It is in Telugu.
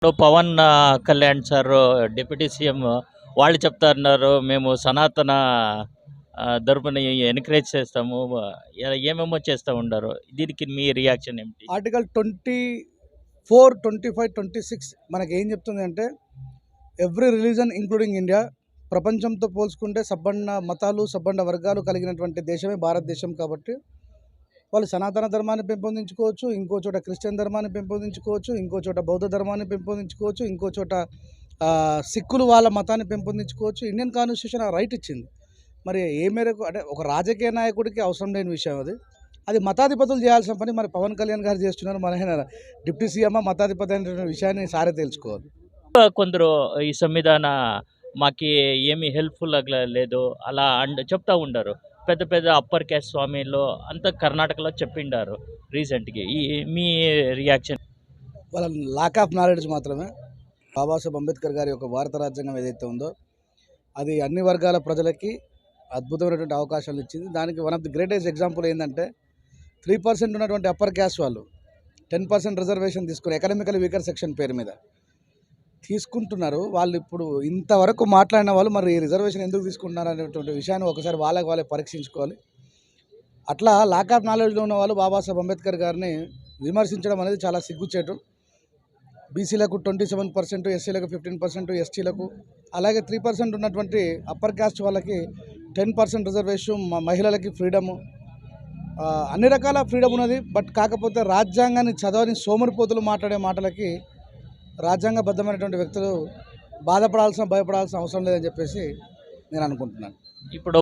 ఇప్పుడు Pawan Kalyan sir deputy CM వాళ్ళు చెప్తున్నారు మేము సనాతన ధర్మని ఎంకరేజ్ చేస్తాము ఏమేమో చేస్తూ ఉండరు. దీనికి మీ రియాక్షన్ ఏమిటి? ఆర్టికల్ 24, 25, 26 మనకి ఏం చెప్తుంది అంటే ఎవ్రీ రిలీజన్ ఇంక్లూడింగ్ ఇండియా ప్రపంచంతో పోల్చుకుంటే సబ్బండ మతాలు సబ్బండ వర్గాలు కలిగినటువంటి దేశమే భారతదేశం. కాబట్టి వాళ్ళు సనాతన ధర్మాన్ని పెంపొందించుకోవచ్చు, ఇంకో చోట క్రిస్టియన్ ధర్మాన్ని పెంపొందించుకోవచ్చు, ఇంకో చోట బౌద్ధ ధర్మాన్ని పెంపొందించుకోవచ్చు, ఇంకో చోట సిక్కులు వాళ్ళ మతాన్ని పెంపొందించుకోవచ్చు. ఇండియన్ కాన్స్టిట్యూషన్ ఆ రైట్ ఇచ్చింది. మరి ఏ మేరకు అంటే ఒక రాజకీయ నాయకుడికి అవసరం లేని విషయం అది. అది మతాధిపతులు చేయాల్సిన పని మరి పవన్ కళ్యాణ్ గారు చేస్తున్నారు. మన ఆయన డిప్యూటీ సీఎం మతాధిపతి అనేటువంటి విషయాన్ని సారే తెలుసుకోవాలి. కొందరు ఈ సంవిధాన మాకి ఏమి హెల్ప్ఫుల్ లేదు అలా చెప్తా ఉండరు. పెద్ద పెద్ద అప్పర్ క్యాస్ట్ స్వామిలో అంతా కర్ణాటకలో చెప్పిండారు రీసెంట్గా. ఈ మీ రియాక్షన్? వాళ్ళ లాక్ ఆఫ్ నాలెడ్జ్ మాత్రమే. బాబాసాహెబ్ అంబేద్కర్ గారి యొక్క భారత రాజ్యాంగం ఏదైతే ఉందో అది అన్ని వర్గాల ప్రజలకి అద్భుతమైనటువంటి అవకాశాలు ఇచ్చింది. దానికి one of the greatest example ఏంటంటే 3% ఉన్నటువంటి అప్పర్ క్యాస్ట్ వాళ్ళు 10% రిజర్వేషన్ తీసుకుని ఎకనామికల్ వీకర్ సెక్షన్ పేరు మీద తీసుకుంటున్నారు. వాళ్ళు ఇప్పుడు ఇంతవరకు మాట్లాడిన వాళ్ళు మరి ఈ రిజర్వేషన్ ఎందుకు తీసుకుంటున్నారు అనేటువంటి విషయాన్ని ఒకసారి వాళ్ళే పరీక్షించుకోవాలి. అట్లా లాక్ ఆఫ్ నాలెడ్జ్లో ఉన్న వాళ్ళు బాబాసాహెబ్ అంబేద్కర్ గారిని విమర్శించడం అనేది చాలా సిగ్గుచేటు. బీసీలకు 27%, ఎస్సీలకు 15%, ఎస్టీలకు అలాగే 3% ఉన్నటువంటి అప్పర్ క్యాస్ట్ వాళ్ళకి 10% రిజర్వేషన్, మహిళలకి ఫ్రీడము, అన్ని రకాల ఫ్రీడమ్ ఉన్నది. బట్ కాకపోతే రాజ్యాంగాన్ని చదవని సోమరిపోతులు మాట్లాడే మాటలకి రాజ్యాంగబద్ధమైనటువంటి వ్యక్తులు భయపడాల్సిన అవసరం లేదని చెప్పేసి నేను అనుకుంటున్నాను. ఇప్పుడు